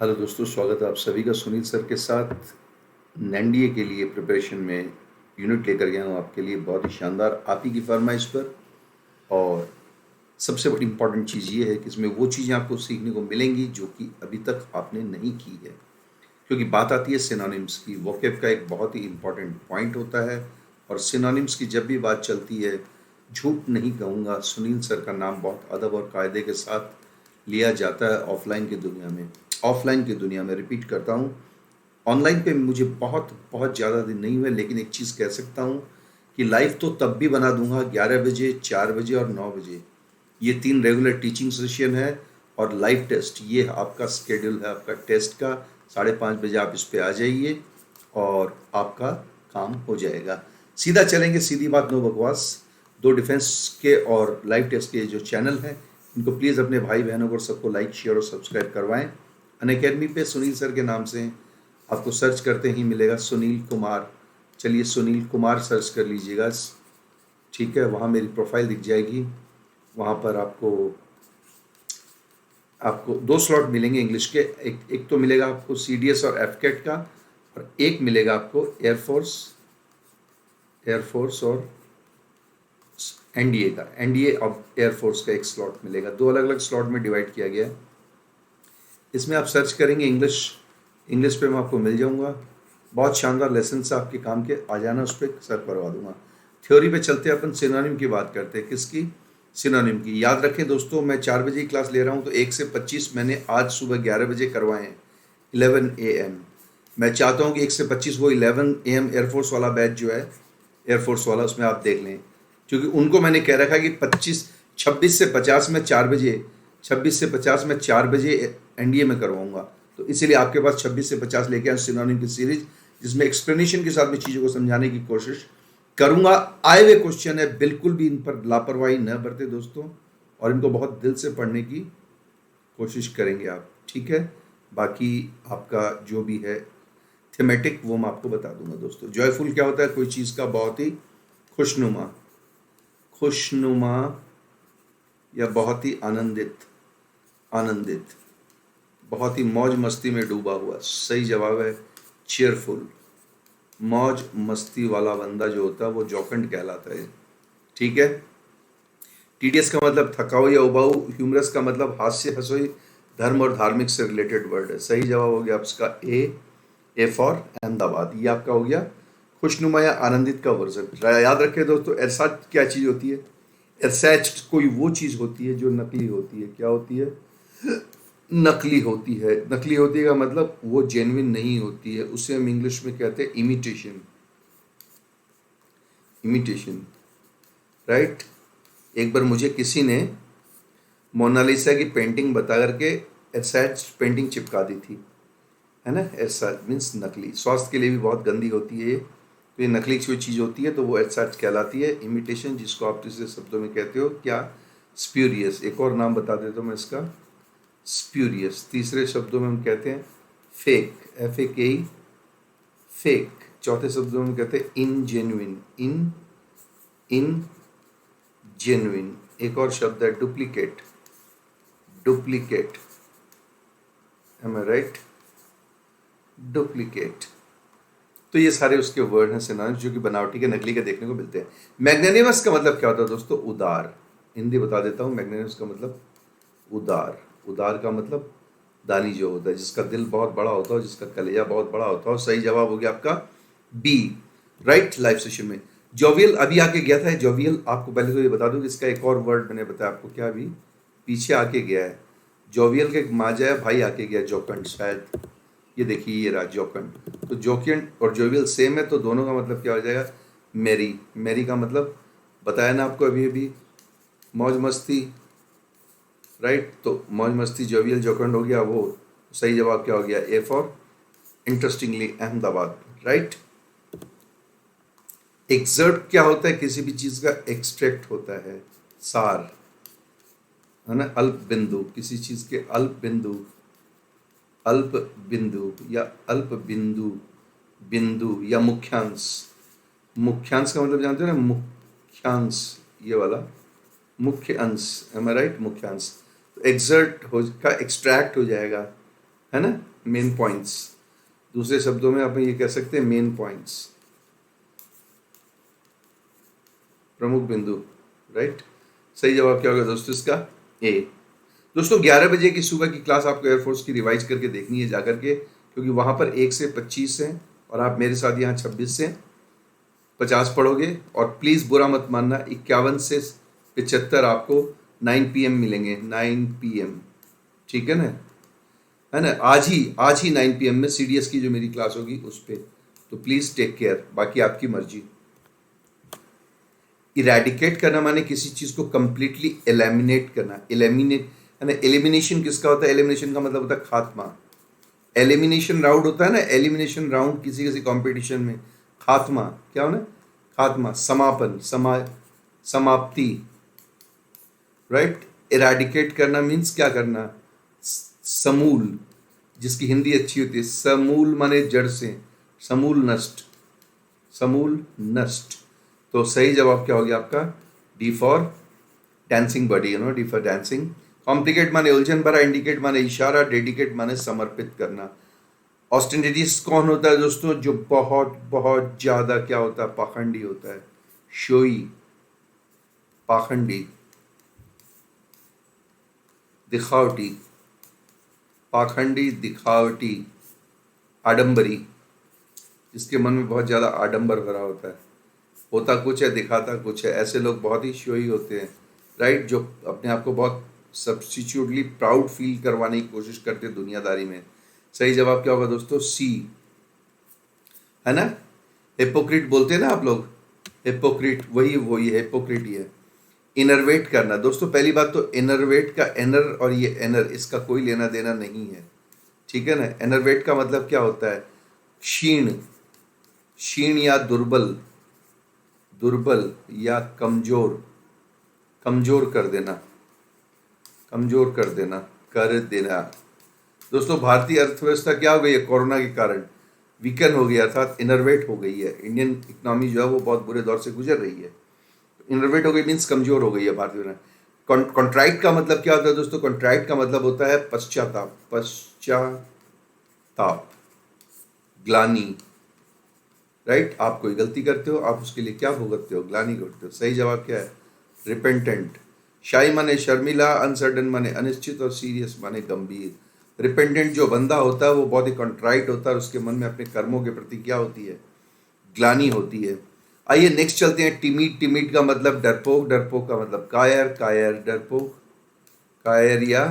Hello दोस्तों, स्वागत है आप सभी का सुनील सर के साथ। एनडीए के लिए प्रिपरेशन में यूनिट लेकर गया हूँ आपके लिए, बहुत ही शानदार आप ही की फरमाइश पर। और सबसे बड़ी इम्पॉर्टेंट चीज़ ये है कि इसमें वो चीज़ें आपको सीखने को मिलेंगी जो कि अभी तक आपने नहीं की है। क्योंकि बात आती है सिनोनिम्स की, वोकेब का एक बहुत ही इम्पॉर्टेंट पॉइंट होता है। और सिनोनिम्स की जब भी बात चलती है, झूठ नहीं कहूँगा, सुनील सर का नाम बहुत अदब और कायदे के साथ लिया जाता है ऑफलाइन की दुनिया में। ऑफलाइन की दुनिया में रिपीट करता हूँ, ऑनलाइन पे मुझे बहुत बहुत ज़्यादा दिन नहीं हुए, लेकिन एक चीज़ कह सकता हूँ कि लाइव तो तब भी बना दूंगा, 11 बजे, 4 बजे और 9 बजे। ये 3 रेगुलर टीचिंग सेशन है। और लाइव टेस्ट, ये आपका स्केड्यूल है आपका टेस्ट का। 5:30 बजे आप इस पे आ जाइए और आपका काम हो जाएगा। सीधा चलेंगे, सीधी बात, नो बकवास। 2 डिफेंस के और लाइव टेस्ट के जो चैनल हैं, इनको प्लीज़ अपने भाई बहनों को सबको लाइक, शेयर और सब्सक्राइब करवाएं। अनअकैडमी पे सुनील सर के नाम से आपको सर्च करते ही मिलेगा, सुनील कुमार। चलिए सुनील कुमार सर्च कर लीजिएगा, ठीक है। वहाँ मेरी प्रोफाइल दिख जाएगी। वहाँ पर आपको आपको 2 स्लॉट मिलेंगे इंग्लिश के। एक तो मिलेगा आपको सीडीएस और एफकेट का, और एक मिलेगा आपको एयरफोर्स और एनडीए का। एनडीए और एयरफोर्स का एक स्लॉट मिलेगा। 2 अलग अलग स्लॉट में डिवाइड किया गया है। इसमें आप सर्च करेंगे इंग्लिश, इंग्लिश पे मैं आपको मिल जाऊंगा। बहुत शानदार लेसन से आपके काम के, आ जाना, उस पर सर करवा दूंगा। थ्योरी पे चलते हैं, अपन सिनोनिम की बात करते हैं। किसकी? सिनोनिम की। याद रखें दोस्तों, मैं 4 बजे की क्लास ले रहा हूँ, तो 1 से 25 मैंने आज सुबह 11 बजे करवाए हैं, 11 AM। मैं चाहता हूँ कि 1 से 25 वो 11 AM एयरफोर्स वाला बैच जो है, एयरफोर्स वाला, उसमें आप देख लें। क्योंकि उनको मैंने कह रखा है कि 26 से 50 में 4 बजे, 26 से 50 में 4 बजे एनडीए में करवाऊंगा। तो इसीलिए आपके पास 26 से 50 लेके आए सिनोनिम की सीरीज, जिसमें एक्सप्लेनेशन के साथ में चीज़ों को समझाने की कोशिश करूंगा। आए हुए क्वेश्चन है, बिल्कुल भी इन पर लापरवाही न बरते दोस्तों, और इनको बहुत दिल से पढ़ने की कोशिश करेंगे आप, ठीक है। बाकी आपका जो भी है थीमेटिक, वो मैं आपको बता दूंगा दोस्तों। जॉयफुल क्या होता है? कोई चीज़ का बहुत ही खुशनुमा, खुशनुमा या बहुत ही आनंदित, आनंदित, बहुत ही मौज मस्ती में डूबा हुआ। सही जवाब है चेयरफुल। मौज मस्ती वाला बंदा जो होता है वो जॉकंड कहलाता है, ठीक है। टीडियस का मतलब थकाऊ या उबाऊ। ह्यूमरस का मतलब हास्य हंसोई, धर्म और धार्मिक से रिलेटेड वर्ड है। सही जवाब हो गया आपका ए फॉर अहमदाबाद। ये आपका हो गया खुशनुमा या आनंदित का वर्जन। याद रखें दोस्तों, एरसाच क्या चीज़ होती है? एरसैच कोई वो चीज़ होती है जो नकली होती है। क्या होती है? नकली होती है। नकली होती है का मतलब वो जेन्युइन नहीं होती है, उसे हम इंग्लिश में कहते हैं इमिटेशन। Imitation, right. एक बार मुझे किसी ने मोनालिसा की पेंटिंग बता करके एरसैच पेंटिंग चिपका दी थी, है ना। एरसैच मीन्स नकली, स्वास्थ्य के लिए भी बहुत गंदी होती है ये। तो ये नकली कोई चीज़ होती है तो वो एरसैच कहलाती है। इमिटेशन, जिसको आप दूसरे शब्दों में कहते हो क्या? स्प्यूरियस। एक और नाम बता देता हूँ मैं इसका, स्प्यूरियस। तीसरे शब्दों में हम कहते हैं फेक, FAKE, फेक। चौथे शब्दों में कहते हैं इनजेन्युइन, इन जेन्युइन। एक और शब्द है duplicate, duplicate, M I right? Duplicate. तो ये सारे उसके वर्ड हैं, सिनोनिम्स, जो कि बनावटी के, नकली के देखने को मिलते हैं। मैग्नेनिमस का मतलब क्या होता है दोस्तों? उदार। हिंदी बता देता हूँ, मैग्नेनिमस का मतलब उदार। उदार का मतलब दानी जो होता है, जिसका दिल बहुत बड़ा होता है, जिसका कलेजा बहुत बड़ा होता है। सही जवाब हो गया आपका बी, राइट। लाइव सेशन में जोवियल अभी आके गया था। जोवियल, आपको पहले तो ये बता दूं कि इसका एक और वर्ड मैंने बताया आपको, क्या अभी पीछे आके गया है। जोवियल के माजा है भाई, आके गया जोकंड शायद। ये देखिए, ये रहा जोकंड। तो जोकियन और जोवियल सेम है, तो दोनों का मतलब क्या हो जाएगा? मेरी। मेरी का मतलब बताया ना आपको अभी अभी, मौज मस्ती, राइट। तो मौज मस्ती, जोवियल, जोकंड हो गया वो। सही जवाब क्या हो गया? A for interestingly Ahmedabad, right. Exert क्या होता है? किसी भी चीज का एक्सट्रैक्ट होता है, सार, है ना। अल्प बिंदु, किसी चीज के अल्प बिंदु, अल्प बिंदु या अल्प बिंदु, बिंदु या मुख्यांश। मुख्यांश का मतलब जानते हो ना, मुख्यांश, ये वाला मुख्य अंश, एम आई राइट? मुख्यांश। तो एक्सर्ट हो का एक्सट्रैक्ट हो जाएगा, है ना, मेन पॉइंट्स। दूसरे शब्दों में आप ये कह सकते हैं मेन पॉइंट्स, प्रमुख बिंदु, राइट। सही जवाब क्या होगा दोस्तों इसका? ए। दोस्तों 11 बजे की सुबह की क्लास आपको एयरफोर्स की रिवाइज करके देखनी है जाकर के, क्योंकि वहाँ पर 1 से 25 हैं और आप मेरे साथ यहाँ 26 से 50 पढ़ोगे। और प्लीज़ बुरा मत मानना, 51 से 75 आपको 9 PM मिलेंगे, 9 PM, ठीक है ना, है ना। आज ही 9 PM में CDS की जो मेरी क्लास होगी उस पर, तो प्लीज़ टेक केयर, बाकी आपकी मर्जी। इरेडिकेट करना माने किसी चीज़ को कंप्लीटली एलिमिनेट करना, एलिमिनेट है ना। एलिमिनेशन किसका होता है? एलिमिनेशन का मतलब होता है खात्मा। एलिमिनेशन राउंड होता है ना, एलिमिनेशन राउंड किसी किसी कंपटीशन में। खात्मा क्या होना? खात्मा, समापन, समाप्ति, राइट। इरेडिकेट करना मीन्स क्या करना? समूल, जिसकी हिंदी अच्छी होती है, समूल माने जड़ से, समूल नष्ट, समूल नष्ट। तो सही जवाब क्या हो गया आपका? D for dancing body, you know, D for dancing. Complicate माने उलझन भरा, इंडिकेट माने इशारा, डेडिकेट माने समर्पित करना। ऑस्टेंटिटियस कौन होता है दोस्तों? जो बहुत बहुत ज्यादा क्या होता है? पाखंडी होता है, शोई, पाखंडी, दिखावटी, पाखंडी, दिखावटी, आडंबरी, जिसके मन में बहुत ज्यादा आडंबर भरा होता है, होता कुछ है दिखाता कुछ है, ऐसे लोग बहुत ही शोई होते हैं, राइट। जो अपने आप को बहुत सब्स्टिट्यूटली प्राउड फील करवाने की कोशिश करते हैं दुनियादारी में। सही जवाब क्या होगा दोस्तों? सी, है ना। हिपोक्रिट बोलते हैं ना आप लोग, हिपोक्रिट, वही है, हिपोक्रिट ही है। इनरवेट करना दोस्तों, पहली बात तो इनरवेट का एनर और ये एनर, इसका कोई लेना देना नहीं है, ठीक है ना। एनरवेट का मतलब क्या होता है? क्षीण, क्षीण या दुर्बल, दुर्बल या कमजोर, कमजोर कर देना, कमजोर कर देना, कर देना। दोस्तों भारतीय अर्थव्यवस्था क्या हो गई है? कोरोना के कारण वीकन हो गई, अर्थात इनरवेट हो गई है। इंडियन इकोनॉमी जो है वो बहुत बुरे दौर से गुजर रही है। इनरवेट हो गई मीन्स कमजोर हो गई है भारतीय। कॉन्ट्राइट का मतलब क्या होता है दोस्तों? कॉन्ट्राइट का मतलब होता है पश्चाताप, पश्चाताप, ग्लानी, राइट। आप कोई गलती करते हो, आप उसके लिए क्या भुगतते हो? ग्लानी करते हो। सही जवाब क्या है? रिपेंटेंट। शाई माने शर्मिला, अनसर्टन माने अनिश्चित और सीरियस माने गंभीर। रिपेंटेंट जो बंदा होता है वो बहुत ही कंट्राइट होता है, उसके मन में अपने कर्मों के प्रति क्या होती है? ग्लानी होती है। आइए नेक्स्ट चलते हैं। टिमिड, टिमिड का मतलब डरपोक, डरपोक का मतलब कायर, कायर, डरपोक, कायर या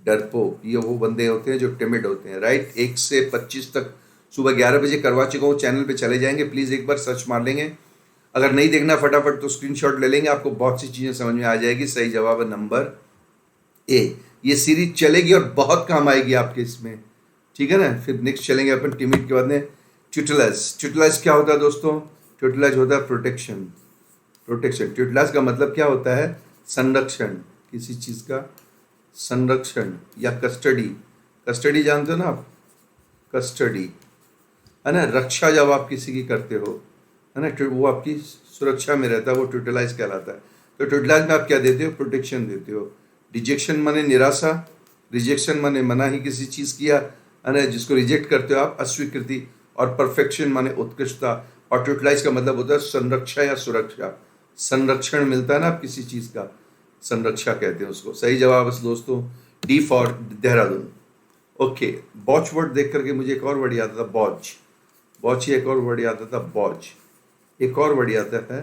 डरपोक, ये वो बंदे होते हैं जो टिमिड होते हैं, राइट। 1 से 25 तक सुबह 11 बजे करवा चुका हूँ, चैनल पे चले जाएंगे, प्लीज़ एक बार सर्च मार लेंगे। अगर नहीं देखना फटाफट तो स्क्रीनशॉट ले लेंगे, आपको बहुत सी चीज़ें समझ में आ जाएगी। सही जवाब है नंबर ए। ये सीरीज चलेगी और बहुत काम आएगी आपके इसमें, ठीक है ना। फिर नेक्स्ट चलेंगे अपन टिमिड के बाद में ट्यूटलाइज। ट्यूटलाइज क्या होता है दोस्तों? ट्यूटलाइज होता है प्रोटेक्शन, प्रोटेक्शन। ट्यूटलाइज का मतलब क्या होता है? संरक्षण, किसी चीज़ का संरक्षण या कस्टडी। कस्टडी जानते हो ना आप? कस्टडी, है ना। रक्षा जब आप किसी की करते हो, है ना, वो आपकी सुरक्षा में रहता है, वो ट्यूटलाइज कहलाता है। तो ट्यूटलाइज में आप क्या देते हो? प्रोटेक्शन देते हो। डिजेक्शन माने निराशा, रिजेक्शन माने मना ही किसी चीज़ किया, है ना, जिसको रिजेक्ट करते हो आप, अस्वीकृति। और परफेक्शन माने उत्कृष्टता। और ट्यूटलाइज का मतलब होता है संरक्षा या सुरक्षा, संरक्षण मिलता है ना आप किसी चीज़ का, संरक्षा कहते हैं उसको। सही जवाब है दोस्तों डी फॉर देहरादून। ओके, बॉच वर्ड देख करके मुझे एक और वर्ड याद आता था, बॉच। बॉच, एक और वर्ड आता था बॉच। एक और वर्ड आता है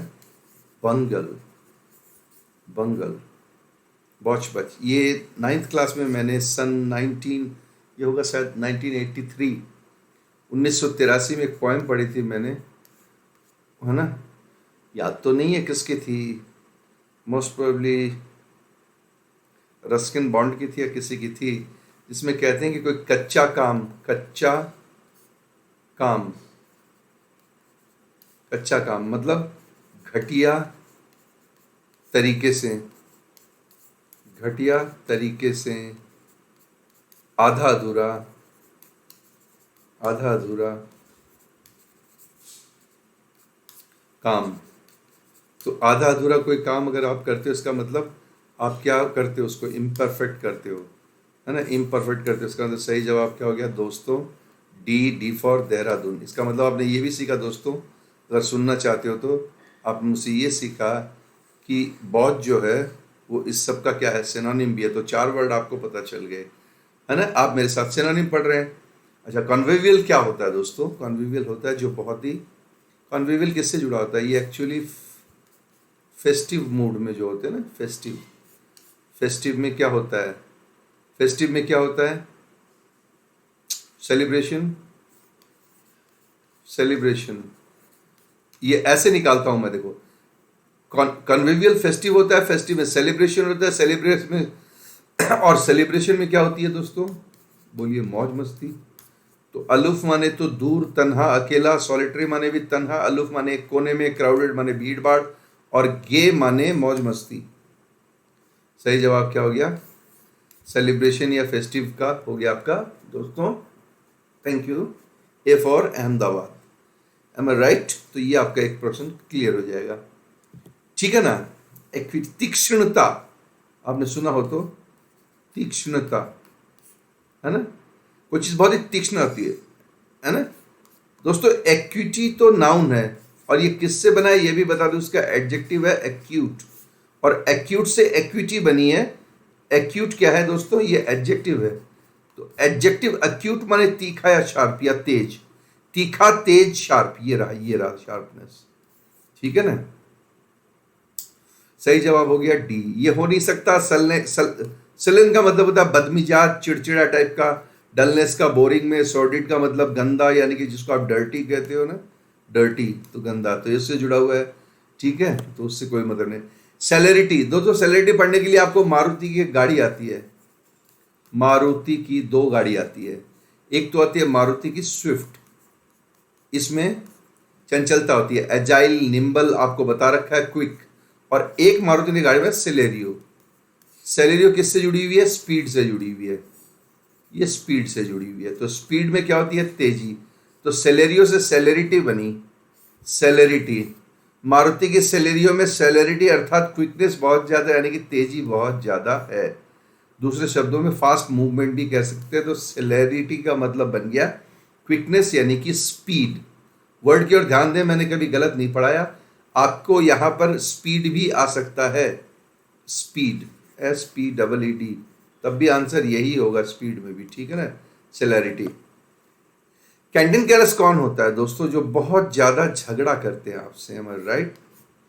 बंगल, बंगल, बॉच बच। ये 9th क्लास में मैंने सन 19, ये होगा शायद 1983, 1983 में एक पोएम पढ़ी थी मैंने, है ना। याद तो नहीं है किसकी थी, मोस्ट प्रोबेबली रस्किन बॉन्ड की थी या किसी की थी, जिसमें कहते हैं कि कोई कच्चा काम, कच्चा काम, कच्चा काम मतलब घटिया तरीके से, घटिया तरीके से, आधा अधूरा, आधा अधूरा काम। तो आधा अधूरा कोई काम अगर आप करते हो, इसका मतलब आप क्या करते हो? उसको इम्परफेक्ट करते हो, है ना, इम्परफेक्ट करते हैं। इसका मतलब सही जवाब क्या हो गया दोस्तों, डी फॉर देहरादून। इसका मतलब आपने ये भी सीखा दोस्तों, अगर सुनना चाहते हो तो आपने मुझसे ये सीखा कि बहुत जो है वो इस सब का क्या है, सिनोनिम भी है। तो 4 वर्ड आपको पता चल गए, है ना। आप मेरे साथ सिनोनिम पढ़ रहे हैं। अच्छा, कॉन्विवियल क्या होता है दोस्तों? कॉन्विवियल होता है जो बहुत ही, कॉन्विवियल किससे जुड़ा होता है? ये एक्चुअली फेस्टिव मूड में जो होते हैं ना, फेस्टिव, फेस्टिव में क्या होता है, फेस्टिव में क्या होता है? Celebration, celebration. ये ऐसे निकालता हूं मैं, देखो, कॉन्विवियल फेस्टिव होता है, फेस्टिव में सेलिब्रेशन होता है, सेलिब्रेशन में और सेलिब्रेशन में क्या होती है दोस्तों? बोलिए, मौज मस्ती। तो अलूफ माने तो दूर, तन्हा, अकेला, सॉलिटरी माने भी तन्हा, अलूफ माने एक कोने में, क्राउडेड माने भीड़ भाड़, और गे माने मौज मस्ती। सही जवाब क्या हो गया? सेलिब्रेशन या फेस्टिव का हो गया आपका दोस्तों। Thank you. A for Ahmedabad. Am I right? तो ये आपका एक प्रश्न क्लियर हो जाएगा, ठीक है ना। तीक्ष्णता, आपने सुना हो तो, तीक्ष्णता, है ना, कोई चीज बहुत ही तीक्ष्ण आती है ना दोस्तों। एक्यूटी तो नाउन है, और ये किससे बना है ये भी बता दूं, उसका एडजेक्टिव है एक्यूट, और एक्यूट से एक्विटी बनी है। एक्यूट क्या है दोस्तों? ये एडजेक्टिव है। तो एडजेक्टिव एक्यूट माने तीखा या शार्प या तेज, तीखा, तेज, शार्प, ये रहा शार्पनेस, ठीक है ना। सही जवाब हो गया डी। ये हो नहीं सकता। सलन का मतलब होता है बदमिजाज, चिड़चिड़ा टाइप का। डलनेस का, बोरिंग में। सॉर्डिड का मतलब गंदा, यानी कि जिसको आप डर्टी कहते हो ना, डर्टी तो गंदा, तो इससे जुड़ा हुआ है, ठीक है, तो उससे कोई मतलब नहीं। सेलेरिटी, दोस्तों सेलेरिटी पढ़ने के लिए आपको मारुति की एक गाड़ी आती है, मारुति की 2 गाड़ी आती है। एक तो आती है मारुति की स्विफ्ट, इसमें चंचलता होती है, एजाइल, निम्बल, आपको बता रखा है, क्विक। और एक मारुति की गाड़ी में सेलेरियो। सेलेरियो किससे जुड़ी हुई है? स्पीड से जुड़ी हुई है, ये स्पीड से जुड़ी हुई है। तो स्पीड में क्या होती है? तेजी। तो सेलेरियो से सेलेरिटी बनी, सेलेरिटी। मारुति की सेलेरियो में सेलेरिटी अर्थात क्विकनेस बहुत ज़्यादा, यानी कि तेजी बहुत ज़्यादा है। दूसरे शब्दों में फास्ट मूवमेंट भी कह सकते हैं। तो सेलेरिटी का मतलब बन गया क्विकनेस, यानी कि स्पीड। वर्ड की ओर ध्यान दें, मैंने कभी गलत नहीं पढ़ाया। आपको यहाँ पर स्पीड भी आ सकता है, स्पीड, SPEED, तब भी आंसर यही होगा स्पीड में भी, ठीक है ना, सेलेरिटी। कैंटिन कैरस कौन होता है दोस्तों? जो बहुत ज्यादा झगड़ा करते हैं आपसे, एम आई राइट?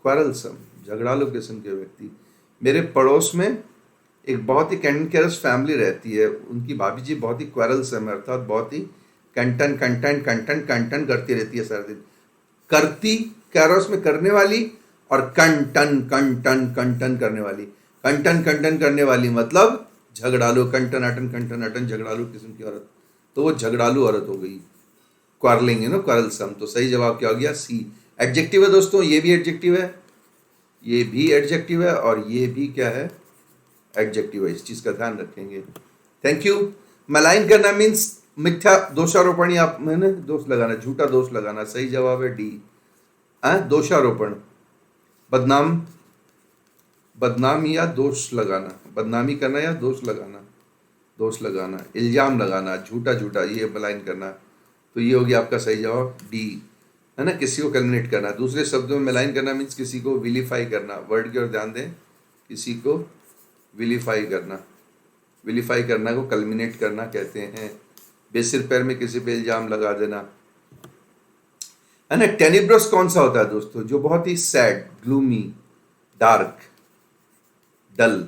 क्वारलसम, झगड़ालू किस्म के व्यक्ति। मेरे पड़ोस में एक बहुत ही कैंटिन कैरस फैमिली रहती है, उनकी भाभी जी बहुत ही क्वारलसम है, अर्थात बहुत ही कंटन कंटन कंटन कंटन करती रहती है सारा दिन। करती, कैरस में करने वाली, और कंटन कंटन कंटन करने वाली। कंटन कंटन करने वाली मतलब झगड़ालू, कंटन अटन झगड़ालू किस्म की औरत, तो वो झगड़ालू औरत हो गई, क्वारलिंग, है ना, क्वारलसम। तो सही जवाब क्या हो गया? सी। एडजेक्टिव है दोस्तों, ये भी एडजेक्टिव है, ये भी एडजेक्टिव है, और ये भी क्या है? एडजेक्टिव है। इस चीज का ध्यान रखेंगे। Thank you. मलाइन करना मीन्स मिथ्या दोषारोपण, या मैंने दोष लगाना, झूठा दोष लगाना। सही जवाब है डी, दोषारोपण, बदनाम, बदनाम या दोष लगाना, बदनामी करना या दोष लगाना, दोष लगाना, इल्जाम लगाना, झूठा झूठा, ये मलाइन करना। तो ये हो गया आपका सही जवाब डी, है ना, किसी को कैलमिनेट करना। दूसरे शब्दों में मलाइन करना मीन्स किसी को विलीफाई करना। वर्ड की ओर ध्यान दें, किसी को विलीफाई करना, विलीफाई करना को कल्मिनेट करना कहते हैं। बेसिर पैर में किसी पे इल्जाम लगा देना, है ना। टेनिब्रस कौन सा होता है दोस्तों? जो बहुत ही सैड, ग्लूमी, डार्क, डल,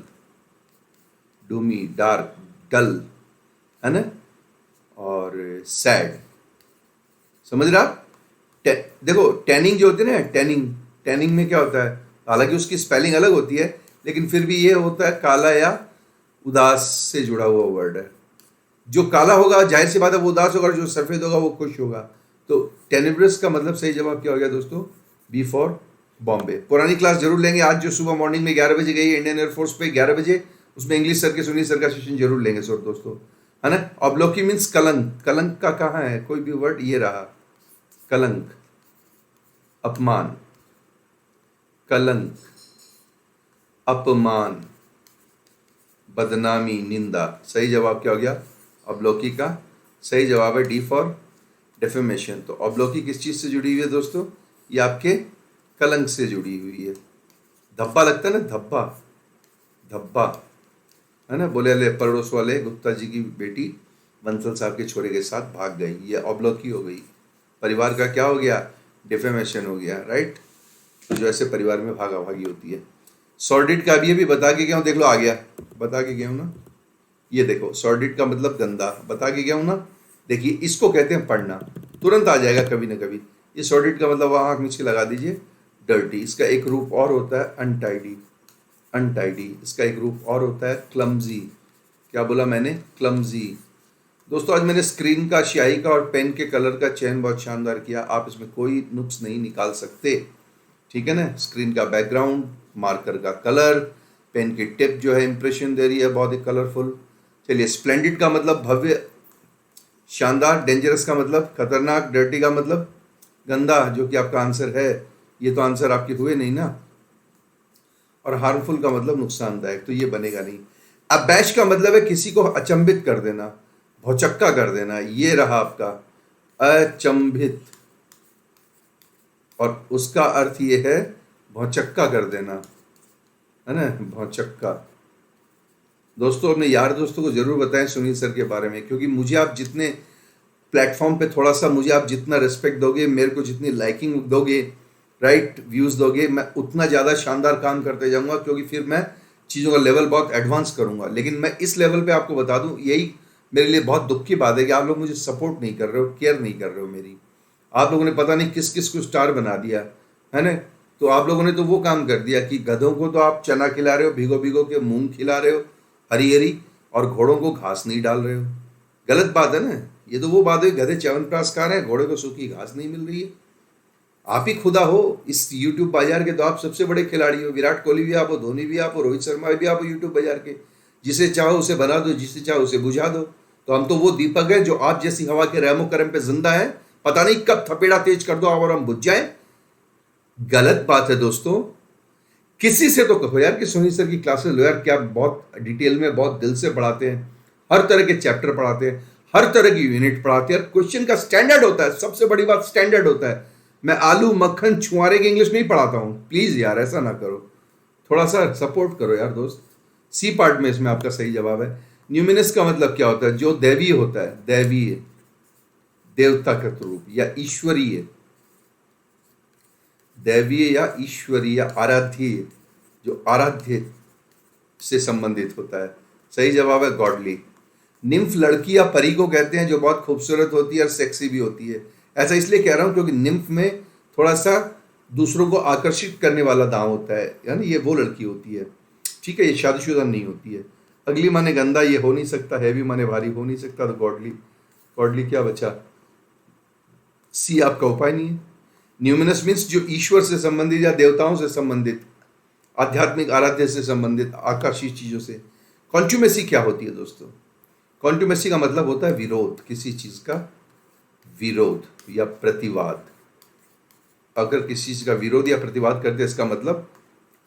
डूमी, डार्क, डल, है ना, और सैड, समझ रहे आप? देखो टैनिंग जो होती है ना, टैनिंग, टैनिंग में क्या होता है, हालांकि उसकी स्पेलिंग अलग होती है, लेकिन फिर भी ये होता है काला या उदास से जुड़ा हुआ वर्ड है। जो काला होगा जाहिर सी बात है वो उदास होगा, और जो सफेद होगा वो खुश होगा। तो टेनिब्रस का मतलब सही जवाब क्या हो गया दोस्तों? B for Bombay. पुरानी क्लास जरूर लेंगे, आज जो सुबह मॉर्निंग में 11 बजे गई इंडियन एयरफोर्स पे 11 बजे, उसमें इंग्लिश सर के सुनील सर का सेशन जरूर लेंगे सर दोस्तों, है ना। ऑब्लोकी मीन्स कलंक, कलंक का कहाँ है कोई भी वर्ड? ये रहा, कलंक, अपमान, कलंक, अपमान, बदनामी, निंदा। सही जवाब क्या हो गया? अवलोकी का सही जवाब है डी फॉर डेफेमेशन। तो अवलोकी किस चीज से जुड़ी हुई है दोस्तों? ये आपके कलंक से जुड़ी हुई है। धब्बा लगता है ना, धब्बा, धब्बा है ना, बोले अले पड़ोस वाले गुप्ता जी की बेटी बंसल साहब के छोरे के साथ भाग गई, ये अवलोकी हो गई। परिवार का क्या हो गया? डिफेमेशन हो गया, राइट। तो जो ऐसे परिवार में भागा भागी होती है। सॉर्डिड का भी बता के गया हूँ, देख लो आ गया, बता के गया हूँ ना। ये देखो सॉर्डिड का मतलब गंदा, बता के गया हूँ ना। देखिए इसको कहते हैं पढ़ना, तुरंत आ जाएगा कभी ना कभी। ये सॉर्डिड का मतलब आँख मीच के लगा दीजिए, डर्टी। इसका एक रूप और होता है अनटाइडी, अनटाइडी। इसका एक रूप और होता है क्लमजी। क्या बोला मैंने? क्लमजी। दोस्तों आज मैंने स्क्रीन का, स्याही का और पेन के कलर का चयन बहुत शानदार किया, आप इसमें कोई नुक्स नहीं निकाल सकते, ठीक है ना। स्क्रीन का बैकग्राउंड, मार्कर का कलर, पेन की टिप जो है इंप्रेशन दे रही है बहुत ही कलरफुल। चलिए, स्प्लेंडिड का मतलब भव्य, शानदार। डेंजरस का मतलब खतरनाक, डर्टी का मतलब गंदा, जो कि आपका आंसर है। ये तो आंसर आपके हुए नहीं ना। और हार्मफुल का मतलब नुकसानदायक, तो ये बनेगा नहीं। अबैश का मतलब है किसी को अचंभित कर देना, भौचक्का कर देना, ये रहा आपका अचंभित, और उसका अर्थ ये है भौचक्का कर देना, है ना, भौचक्का। दोस्तों अपने यार दोस्तों को जरूर बताएं सुनील सर के बारे में, क्योंकि मुझे आप जितने प्लेटफॉर्म पे थोड़ा सा मुझे आप जितना रिस्पेक्ट दोगे, मेरे को जितनी लाइकिंग दोगे, राइट, व्यूज दोगे, मैं उतना ज़्यादा शानदार काम करते जाऊंगा, क्योंकि फिर मैं चीज़ों का लेवल बहुत एडवांस करूंगा। लेकिन मैं इस लेवल पे आपको बता दूं, यही मेरे लिए बहुत दुख की बात है कि आप लोग मुझे सपोर्ट नहीं कर रहे हो, केयर नहीं कर रहे हो मेरी। आप लोगों ने पता नहीं किस किस को स्टार बना दिया है ना। तो आप लोगों ने तो वो काम कर दिया कि गधों को तो आप चना खिला रहे हो, भिगो भिगो के मूंग खिला रहे हो हरी हरी, और घोड़ों को घास नहीं डाल रहे हो। गलत बात है ना। ये तो वो बात है, गधे च्यवनप्राश खा रहे हैं, घोड़े को सूखी घास नहीं मिल रही है। आप ही खुदा हो इस यूट्यूब बाजार के, तो आप सबसे बड़े खिलाड़ी हो। विराट कोहली भी आप हो, धोनी भी आप हो, रोहित शर्मा भी आप हो यूट्यूब बाजार के। जिसे चाहो उसे बना दो, जिसे चाहो उसे बुझा दो। तो हम तो वो दीपक हैं जो आप जैसी हवा के रहमो करम पे जिंदा है। पता नहीं कब थपेड़ा तेज कर दो और हम बुझ जाए। गलत बात है दोस्तों। किसी से तो कहो यार कि सुनील सर की क्लासेस लो यार, क्या बहुत डिटेल में, बहुत दिल से पढ़ाते हैं, हर तरह के चैप्टर पढ़ाते हैं, हर तरह की यूनिट पढ़ाते हैं। क्वेश्चन का स्टैंडर्ड होता है, सबसे बड़ी बात स्टैंडर्ड होता है। मैं आलू मक्खन छुआरे के इंग्लिश में ही पढ़ाता हूँ। प्लीज यार ऐसा ना करो, थोड़ा सा सपोर्ट करो यार दोस्त। सी पार्ट में इसमें आपका सही जवाब है। न्यूमिनस का मतलब क्या होता है? जो दैवीय होता है, दैवीय, देवता का रूप या ईश्वरीय, दैवीय या ईश्वरीय, आराध्य, जो आराध्य से संबंधित होता है। सही जवाब है गॉडली। निम्फ लड़की या परी को कहते हैं जो बहुत खूबसूरत होती है और सेक्सी भी होती है। ऐसा इसलिए कह रहा हूं क्योंकि निम्फ में थोड़ा सा दूसरों को आकर्षित करने वाला दांव होता है, यानी ये वो लड़की होती है, ठीक है, ये शादीशुदा नहीं होती है। अगली माने गंदा, ये हो नहीं सकता। हैवी माने भारी, हो नहीं सकता। तो गॉडली, गॉडली क्या बचा? सी आपका उपाय नहीं है। न्यूमिनस मीन्स जो ईश्वर से संबंधित या देवताओं से संबंधित, आध्यात्मिक आराध्य से संबंधित, आकाशीय चीजों से। कॉन्ट्यूमेसी क्या होती है दोस्तों? कॉन्ट्यूमेसी का मतलब होता है विरोध, किसी चीज का विरोध या प्रतिवाद। अगर किसी चीज का विरोध या प्रतिवाद करते हैं, इसका मतलब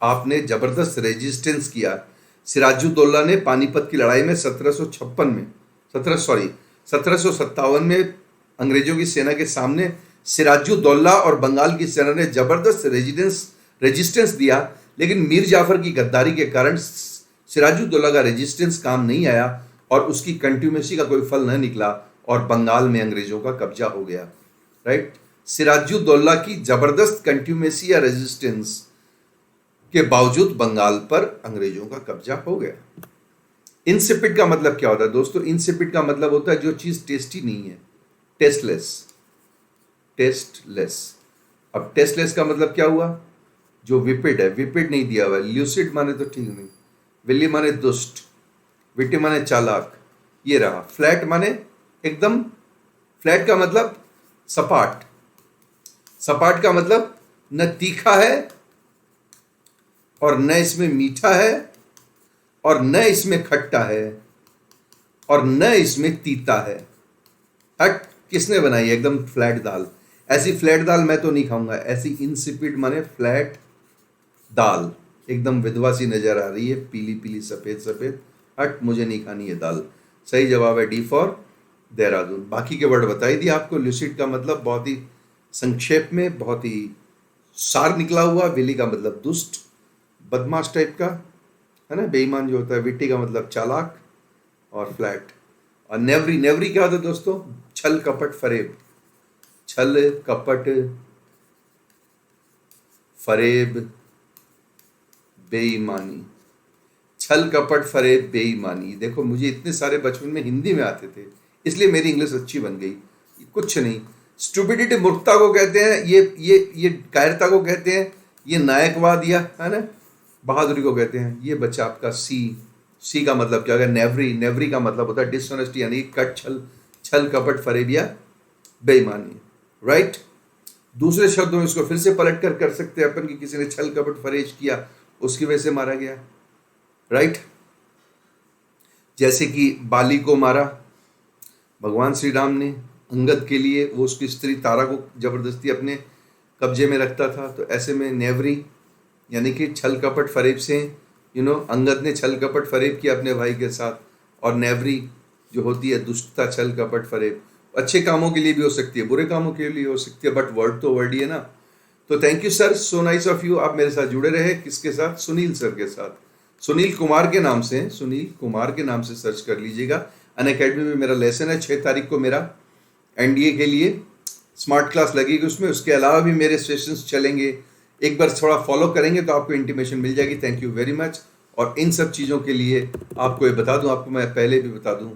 आपने जबरदस्त रेजिस्टेंस किया। सिराजुद्दौला ने पानीपत की लड़ाई में 1757 में अंग्रेजों की सेना के सामने सिराजुद्दौला और बंगाल की सेना ने जबरदस्त रेजिस्टेंस दिया, लेकिन मीर जाफर की गद्दारी के कारण सिराजुद्दौला का रेजिस्टेंस काम नहीं आया और उसकी कंट्यूमेसी का कोई फल न निकला और बंगाल में अंग्रेजों का कब्जा हो गया, राइट। सिराजुद्दौला की जबरदस्त कंट्यूमेसी या रेजिस्टेंस के बावजूद बंगाल पर अंग्रेजों का कब्जा हो गया। इंसिपिड का मतलब क्या होता है दोस्तों? इंसिपिड का मतलब होता है जो चीज टेस्टी नहीं है, टेस्टलेस, टेस्टलेस। अब टेस्टलेस का मतलब क्या हुआ? जो विपिड है, विपिड नहीं दिया हुआ। ल्यूसिड माने तो ठीक नहीं, विली माने दुष्ट, विटी माने चालाक, ये रहा। फ्लैट माने एकदम, फ्लैट का मतलब सपाट, सपाट का मतलब न तीखा है और न इसमें मीठा है और न इसमें खट्टा है और न इसमें तीता है। हट, किसने बनाई एकदम फ्लैट दाल? ऐसी फ्लैट दाल मैं तो नहीं खाऊंगा। ऐसी इंसिपिड माने फ्लैट दाल, एकदम विधवा सी नजर आ रही है, पीली पीली सफेद सफेद। हट मुझे नहीं खानी ये दाल। सही जवाब है डी फॉर देहरादून। बाकी के वर्ड बताई दिए आपको। ल्यूसिड का मतलब बहुत ही संक्षेप में, बहुत ही सार निकला हुआ। विली का मतलब दुष्ट, बदमाश टाइप का, है ना। बेईमान जो होता है। विट्टी का मतलब चालाक, और फ्लैट। और नेवरी, नेवरी क्या होता है दोस्तों? छल कपट फरेब। छल कपट फरेब बेईमानी। छल कपट फरेब बेईमानी। देखो मुझे इतने सारे बचपन में हिंदी में आते थे, इसलिए मेरी इंग्लिश अच्छी बन गई। कुछ नहीं। स्टूपिडिटी मूर्खता को कहते हैं, ये कायरता को कहते हैं, ये नायकवाद या है ना बहादुरी को कहते हैं। ये बच्चा आपका सी का मतलब क्या होगा? नेवरी। नेवरी का मतलब होता है डिसऑनेस्टी, यानी कट छल कपट फरेब या बेईमानी। राइट। दूसरे शब्दों में इसको फिर से पलट कर सकते हैं अपन कि किसी ने छल कपट फरेज किया, उसकी वजह से मारा गया। राइट। जैसे कि बाली को मारा भगवान श्री राम ने अंगद के लिए, वो उसकी स्त्री तारा को जबरदस्ती अपने कब्जे में रखता था। तो ऐसे में नेवरी यानी कि छल कपट फरेब से अंगद ने छल कपट फरेब किया अपने भाई के साथ। और नेवरी जो होती है दुष्टता, छल कपट फरेब, अच्छे कामों के लिए भी हो सकती है, बुरे कामों के लिए हो सकती है, बट वर्ड तो वर्ड ही है ना। तो thank you sir, so nice of you. आप मेरे साथ जुड़े रहे। किसके साथ? सुनील सर के साथ। सुनील कुमार के नाम से, सुनील कुमार के नाम से सर्च कर लीजिएगा। अनअकैडमी में मेरा लेसन है 6 तारीख को, मेरा एनडीए के लिए स्मार्ट क्लास लगेगी उसमें। उसके अलावा भी मेरे सेशंस चलेंगे। एक बार थोड़ा फॉलो करेंगे तो आपको इंटीमेशन मिल जाएगी। Thank you very much. और इन सब चीज़ों के लिए आपको ये बता दूं, आपको मैं पहले भी बता दूं,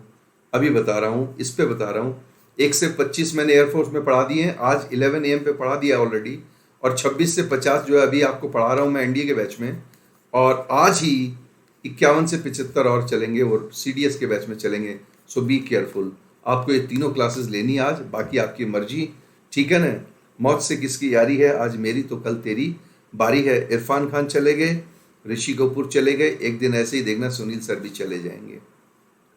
अभी बता रहा हूँ, इस पे बता रहा हूँ। 1 से 25 मैंने एयरफोर्स में पढ़ा दिए हैं। आज 11 AM पे पढ़ा दिया ऑलरेडी। और 26 से 50 जो है अभी आपको पढ़ा रहा हूँ मैं एनडीए के बैच में। और आज ही 51 से 75 और चलेंगे, और सीडीएस के बैच में चलेंगे। सो बी केयरफुल। आपको ये तीनों क्लासेस लेनी आज, बाकी आपकी मर्जी। ठीक है ना। मौत से किसकी यारी है? आज मेरी तो कल तेरी बारी है। इरफान खान चले गए, ऋषि कपूर चले गए, एक दिन ऐसे ही देखना सुनील सर भी चले जाएंगे।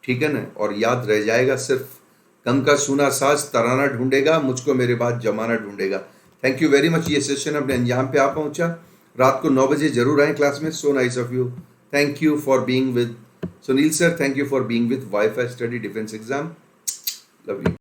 ठीक है ना। और याद रह जाएगा सिर्फ गम का सूना साज तराना ढूंढेगा, मुझको मेरे बाद जमाना ढूंढेगा। Thank you very much. ये सेशन अपने अंजाम पे आ पहुंचा। रात को 9 बजे जरूर आए क्लास में। So nice of you. Thank you for being with Sunil sir. Thank you for being with wifi study defence exam. Love you.